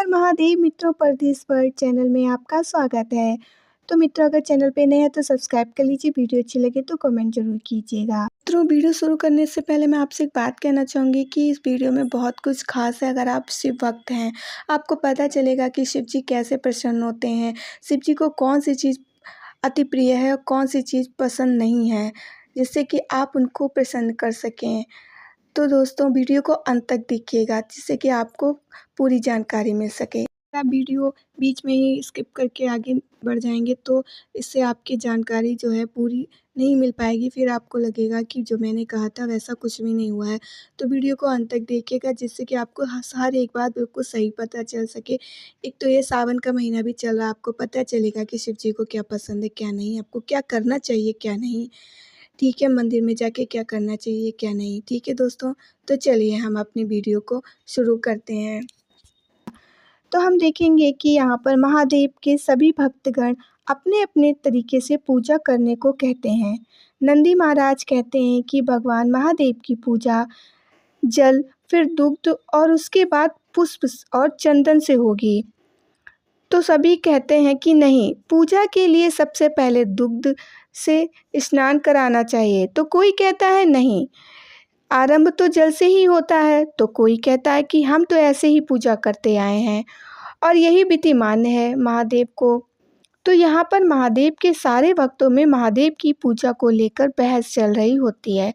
हर महादेव मित्रों, परदेश world channel में आपका स्वागत है। तो मित्रों, अगर चैनल पे नए हैं तो सब्सक्राइब कर लीजिए। वीडियो अच्छी लगे तो कमेंट जरूर कीजिएगा। मित्रों, वीडियो शुरू करने से पहले मैं आपसे एक बात कहना चाहूँगी कि इस वीडियो में बहुत कुछ खास है। अगर आप शिव भक्त हैं, आपको पता चलेगा कि शिव जी कैसे प्रसन्न होते हैं, शिव जी को कौन सी चीज़ अति प्रिय है और कौन सी चीज़ पसंद नहीं है, जिससे कि आप उनको प्रसन्न कर सकें। तो दोस्तों, वीडियो को अंत तक देखिएगा जिससे कि आपको पूरी जानकारी मिल सके। आप वीडियो बीच में ही स्किप करके आगे बढ़ जाएंगे तो इससे आपकी जानकारी जो है पूरी नहीं मिल पाएगी। फिर आपको लगेगा कि जो मैंने कहा था वैसा कुछ भी नहीं हुआ है। तो वीडियो को अंत तक देखिएगा जिससे कि आपको हर एक बात बिल्कुल सही पता चल सके। एक तो ये सावन का महीना भी चल रहा है, आपको पता चलेगा कि शिव जी को क्या पसंद है क्या नहीं, आपको क्या करना चाहिए क्या नहीं। ठीक है, मंदिर में जाके क्या करना चाहिए क्या नहीं। ठीक है दोस्तों, तो चलिए हम अपनी वीडियो को शुरू करते हैं। तो हम देखेंगे कि यहाँ पर महादेव के सभी भक्तगण अपने अपने तरीके से पूजा करने को कहते हैं। नंदी महाराज कहते हैं कि भगवान महादेव की पूजा जल, फिर दुग्ध और उसके बाद पुष्प और चंदन से होगी। तो सभी कहते हैं कि नहीं, पूजा के लिए सबसे पहले दुग्ध से स्नान कराना चाहिए। तो कोई कहता है नहीं, आरंभ तो जल से ही होता है। तो कोई कहता है कि हम तो ऐसे ही पूजा करते आए हैं और यही विधि मान्य है महादेव को। तो यहाँ पर महादेव के सारे भक्तों में महादेव की पूजा को लेकर बहस चल रही होती है।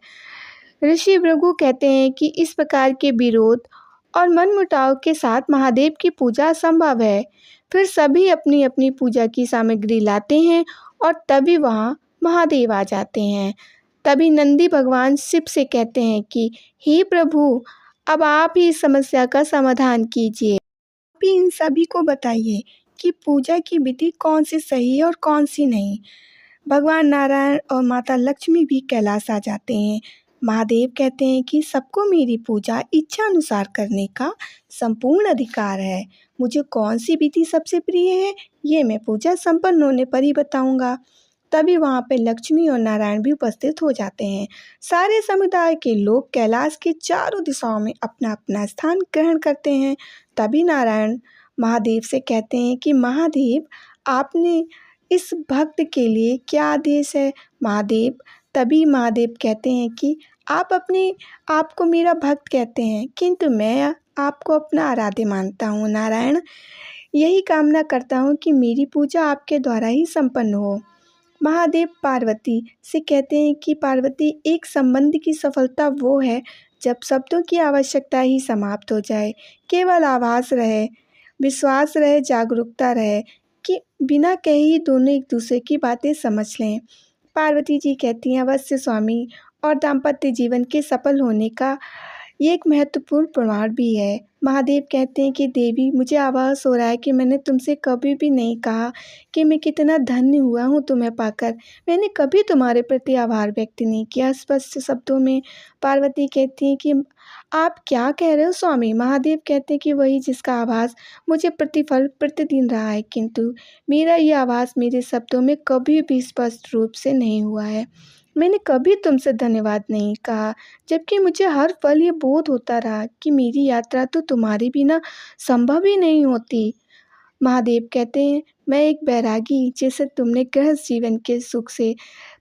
ऋषि भृगु कहते हैं कि इस प्रकार के विरोध और मनमुटाव के साथ महादेव की पूजा संभव है। फिर सभी अपनी अपनी पूजा की सामग्री लाते हैं और तभी वहाँ महादेव आ जाते हैं। तभी नंदी भगवान शिव से कहते हैं कि हे प्रभु, अब आप ही इस समस्या का समाधान कीजिए। आप ही इन सभी को बताइए कि पूजा की विधि कौन सी सही है और कौन सी नहीं। भगवान नारायण और माता लक्ष्मी भी कैलाश आ जाते हैं। महादेव कहते हैं कि सबको मेरी पूजा इच्छा अनुसार करने का संपूर्ण अधिकार है। मुझे कौन सी विधि सबसे प्रिय है ये मैं पूजा संपन्न होने पर ही बताऊंगा। तभी वहाँ पे लक्ष्मी और नारायण भी उपस्थित हो जाते हैं। सारे समुदाय के लोग कैलाश के चारों दिशाओं में अपना अपना स्थान ग्रहण करते हैं। तभी नारायण महादेव से कहते हैं कि महादेव, आपने इस भक्त के लिए क्या आदेश है। तभी महादेव कहते हैं कि आप अपने आप को मेरा भक्त कहते हैं, किंतु मैं आपको अपना आराध्य मानता हूँ। नारायण, यही कामना करता हूँ कि मेरी पूजा आपके द्वारा ही संपन्न हो। महादेव पार्वती से कहते हैं कि पार्वती, एक संबंध की सफलता वो है जब शब्दों की आवश्यकता ही समाप्त हो जाए, केवल आवाज़ रहे, विश्वास रहे, जागरूकता रहे कि बिना कहे ही दोनों एक दूसरे की बातें समझ लें। पार्वती जी कहती हैं, अवश्य स्वामी, और दाम्पत्य जीवन के सफल होने का ये एक महत्वपूर्ण प्रमाण भी है। महादेव कहते हैं कि देवी, मुझे आभास हो रहा है कि मैंने तुमसे कभी भी नहीं कहा कि मैं कितना धन्य हुआ हूँ तुम्हें पाकर। मैंने कभी तुम्हारे प्रति आभार व्यक्त नहीं किया। स्पष्ट शब्दों में पार्वती कहती हैं कि आप क्या कह रहे हो स्वामी। महादेव कहते हैं कि वही जिसका आभास मुझे प्रतिफल प्रतिदिन रहा है, किंतु मेरा ये आभास मेरे शब्दों में कभी भी स्पष्ट रूप से नहीं हुआ है। मैंने कभी तुमसे धन्यवाद नहीं कहा, जबकि मुझे हर पल ये बोध होता रहा कि मेरी यात्रा तो तुम्हारे बिना संभव ही नहीं होती। महादेव कहते हैं, मैं एक बैरागी जिसे तुमने गृहस्थ जीवन के सुख से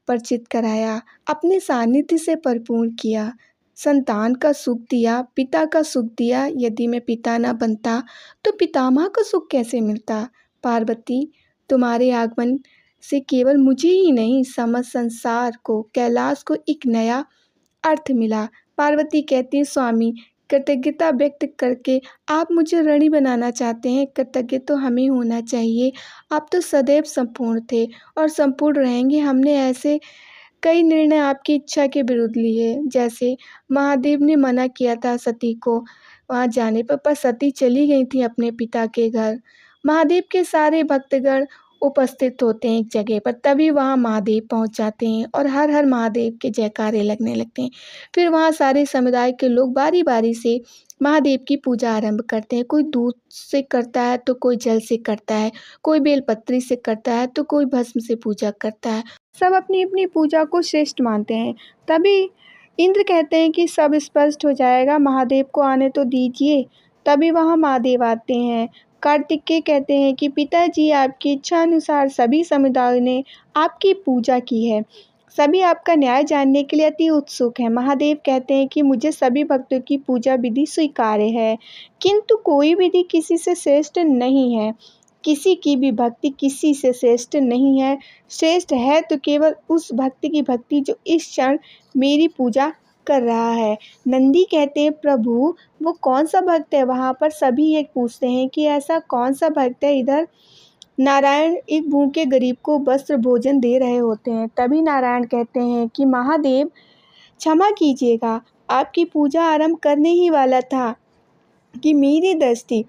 परिचित कराया, अपने सानिध्य से परिपूर्ण किया, संतान का सुख दिया, पिता का सुख दिया। यदि मैं पिता न बनता तो पितामह का सुख कैसे मिलता। पार्वती, तुम्हारे आगमन से केवल मुझे ही नहीं, समस्त संसार को, कैलाश को एक नया अर्थ मिला। पार्वती कहती है, स्वामी, कृतज्ञता व्यक्त करके आप मुझे ऋणी बनाना चाहते हैं। कृतज्ञ तो हमें होना चाहिए। आप तो सदैव संपूर्ण थे और संपूर्ण रहेंगे। हमने ऐसे कई निर्णय आपकी इच्छा के विरुद्ध लिए, जैसे महादेव ने मना किया था सती को वहाँ जाने पर सती चली गई थी अपने पिता के घर। महादेव के सारे भक्तगण उपस्थित होते हैं एक जगह पर, तभी वहाँ महादेव पहुँच जाते हैं और हर हर महादेव के जयकारे लगने लगते हैं। फिर वहाँ सारे समुदाय के लोग बारी बारी से महादेव की पूजा आरंभ करते हैं। कोई दूध से करता है तो कोई जल से करता है, कोई बेलपत्री से करता है तो कोई भस्म से पूजा करता है। सब अपनी अपनी पूजा को श्रेष्ठ मानते हैं। तभी इंद्र कहते हैं कि सब स्पष्ट हो जाएगा, महादेव को आने तो दीजिए। तभी वहाँ महादेव आते हैं। कार्तिकेय कहते हैं कि पिताजी, आपकी इच्छानुसार सभी समुदायों ने आपकी पूजा की है। सभी आपका न्याय जानने के लिए अति उत्सुक हैं। महादेव कहते हैं कि मुझे सभी भक्तों की पूजा विधि स्वीकार्य है, किंतु कोई विधि किसी से श्रेष्ठ नहीं है। किसी की भी भक्ति किसी से श्रेष्ठ नहीं है। श्रेष्ठ है तो केवल उस भक्ति की भक्ति जो इस क्षण मेरी पूजा कर रहा है। नंदी कहते हैं, प्रभु वो कौन सा भक्त है? वहाँ पर सभी एक पूछते हैं कि ऐसा कौन सा भक्त है। इधर नारायण एक भूखे गरीब को वस्त्र भोजन दे रहे होते हैं। तभी नारायण कहते हैं कि महादेव क्षमा कीजिएगा, आपकी पूजा आरंभ करने ही वाला था कि मेरी दृष्टि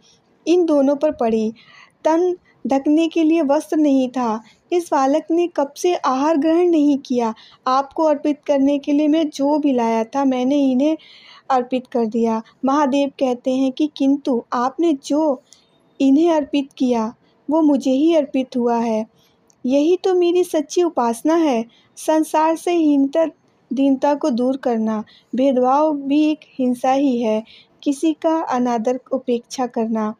इन दोनों पर पड़ी। तन ढकने के लिए वस्त्र नहीं था। इस बालक ने कब से आहार ग्रहण नहीं किया। आपको अर्पित करने के लिए मैं जो भी लाया था मैंने इन्हें अर्पित कर दिया। महादेव कहते हैं कि किंतु आपने जो इन्हें अर्पित किया वो मुझे ही अर्पित हुआ है। यही तो मेरी सच्ची उपासना है। संसार से हीनता दीनता को दूर करना, भेदभाव भी एक हिंसा ही है। किसी का अनादर उपेक्षा करना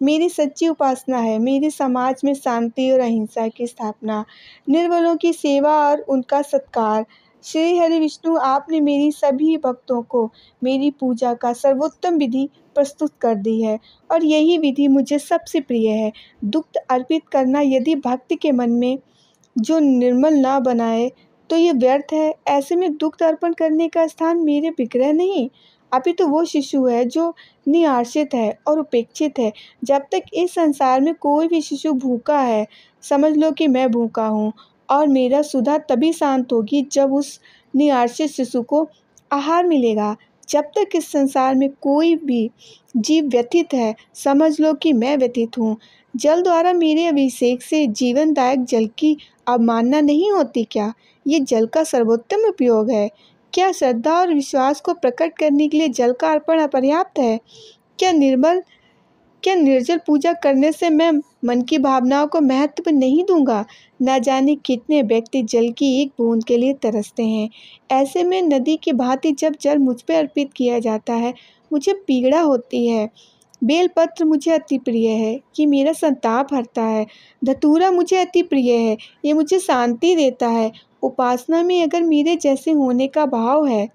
मेरी सच्ची उपासना है। मेरे समाज में शांति और अहिंसा की स्थापना, निर्बलों की सेवा और उनका सत्कार। श्री हरि विष्णु, आपने मेरी सभी भक्तों को मेरी पूजा का सर्वोत्तम विधि प्रस्तुत कर दी है और यही विधि मुझे सबसे प्रिय है। दुग्ध अर्पित करना यदि भक्त के मन में जो निर्मल ना बनाए तो ये व्यर्थ है। ऐसे में दुग्ध अर्पण करने का स्थान मेरे विग्रह नहीं, अपितु वो शिशु है जो निआश्रित है और उपेक्षित है। जब तक इस संसार में कोई भी शिशु भूखा है, समझ लो कि मैं भूखा हूँ और मेरा सुधा तभी शांत होगी जब उस निआश्रित शिशु को आहार मिलेगा। जब तक इस संसार में कोई भी जीव व्यथित है, समझ लो कि मैं व्यथित हूँ। जल द्वारा मेरे अभिषेक से जीवनदायक जल की अवमानना नहीं होती क्या? ये जल का सर्वोत्तम उपयोग है। क्या श्रद्धा और विश्वास को प्रकट करने के लिए जल का अर्पण अपर्याप्त है? क्या निर्जल पूजा करने से मैं मन की भावनाओं को महत्व नहीं दूंगा? न जाने कितने व्यक्ति जल की एक बूंद के लिए तरसते हैं। ऐसे में नदी की भांति जब जल मुझ पर अर्पित किया जाता है, मुझे पीड़ा होती है। बेलपत्र मुझे अति प्रिय है, ये मेरा संताप हरता है। धतूरा मुझे अति प्रिय है, ये मुझे शांति देता है। उपासना में अगर मेरे जैसे होने का भाव है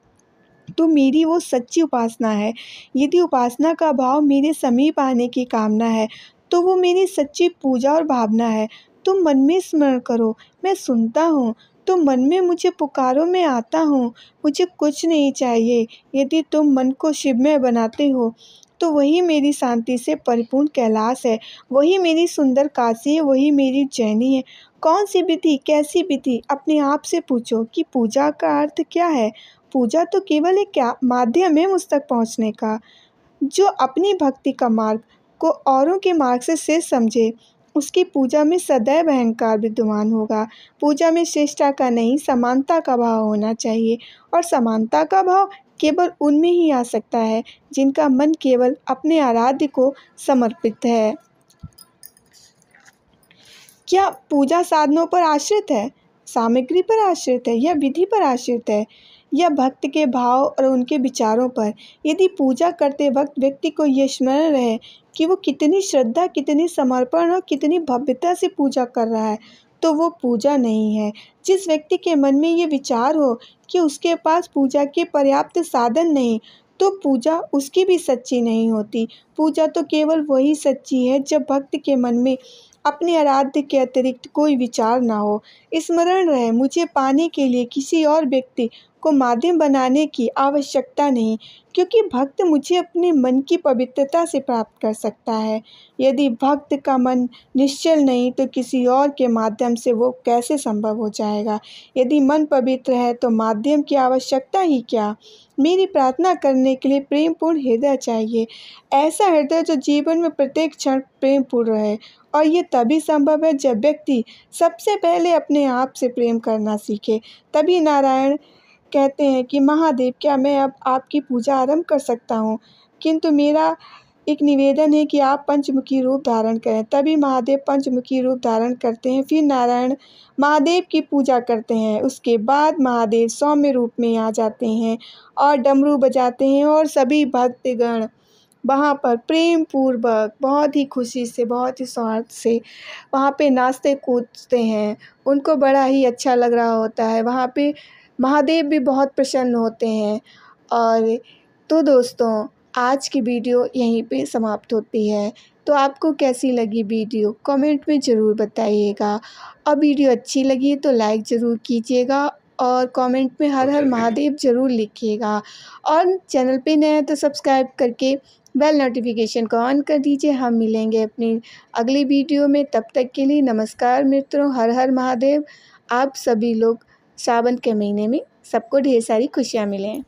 तो मेरी वो सच्ची उपासना है। यदि उपासना का भाव मेरे समीप आने की कामना है तो वो मेरी सच्ची पूजा और भावना है। तुम मन में स्मरण करो, मैं सुनता हूँ। तुम मन में मुझे पुकारो, मैं आता हूँ। मुझे कुछ नहीं चाहिए। यदि तुम मन को शिवमय बनाते हो तो वही मेरी शांति से परिपूर्ण कैलाश है, वही मेरी सुंदर काशी है, वही मेरी उज्जैनी है। कौन सी विधि, कैसी विधि? अपने आप से पूछो कि पूजा का अर्थ क्या है। पूजा तो केवल एक क्या माध्यम है मुझ तक पहुँचने का। जो अपनी भक्ति का मार्ग को औरों के मार्ग से श्रेष्ठ समझे, उसकी पूजा में सदैव अहंकार विद्यमान होगा। पूजा में श्रेष्ठता का नहीं, समानता का भाव होना चाहिए और समानता का भाव केवल उनमें ही आ सकता है जिनका मन केवल अपने आराध्य को समर्पित है। क्या पूजा साधनों पर आश्रित है, सामग्री पर आश्रित है या विधि पर आश्रित है या भक्त के भाव और उनके विचारों पर? यदि पूजा करते वक्त व्यक्ति को ये स्मरण रहे कि वो कितनी श्रद्धा, कितनी समर्पण और कितनी भव्यता से पूजा कर रहा है, तो वो पूजा नहीं है। जिस व्यक्ति के मन में ये विचार हो कि उसके पास पूजा के पर्याप्त साधन नहीं, तो पूजा उसकी भी सच्ची नहीं होती। पूजा तो केवल वही सच्ची है जब भक्त के मन में अपने आराध्य के अतिरिक्त कोई विचार ना हो। स्मरण रहे, मुझे पाने के लिए किसी और व्यक्ति को माध्यम बनाने की आवश्यकता नहीं, क्योंकि भक्त मुझे अपने मन की पवित्रता से प्राप्त कर सकता है। यदि भक्त का मन निश्चल नहीं तो किसी और के माध्यम से वो कैसे संभव हो जाएगा? यदि मन पवित्र है तो माध्यम की आवश्यकता ही क्या? मेरी प्रार्थना करने के लिए प्रेमपूर्ण हृदय चाहिए, ऐसा हृदय जो जीवन में प्रत्येक क्षण प्रेमपूर्ण रहे। और ये तभी संभव है जब व्यक्ति सबसे पहले अपने आप से प्रेम करना सीखे। तभी नारायण कहते हैं कि महादेव, क्या मैं अब आपकी पूजा आरंभ कर सकता हूँ? किंतु मेरा एक निवेदन है कि आप पंचमुखी रूप धारण करें। तभी महादेव पंचमुखी रूप धारण करते हैं। फिर नारायण महादेव की पूजा करते हैं। उसके बाद महादेव सौम्य रूप में आ जाते हैं और डमरू बजाते हैं और सभी भक्तगण वहाँ पर प्रेम पूर्वक बहुत ही खुशी से, बहुत ही सौहार्द से वहाँ पे नाचते कूदते हैं। उनको बड़ा ही अच्छा लग रहा होता है। वहाँ पे महादेव भी बहुत प्रसन्न होते हैं। और तो दोस्तों, आज की वीडियो यहीं पे समाप्त होती है। तो आपको कैसी लगी वीडियो कमेंट में ज़रूर बताइएगा। और वीडियो अच्छी लगी तो लाइक ज़रूर कीजिएगा और कमेंट में हर हर महादेव ज़रूर लिखिएगा। और चैनल पे नए हैं तो सब्सक्राइब करके बेल नोटिफिकेशन को ऑन कर दीजिए। हम मिलेंगे अपनी अगली वीडियो में। तब तक के लिए नमस्कार मित्रों, हर हर महादेव। आप सभी लोग सावन के महीने में सबको ढेर सारी खुशियाँ मिलें।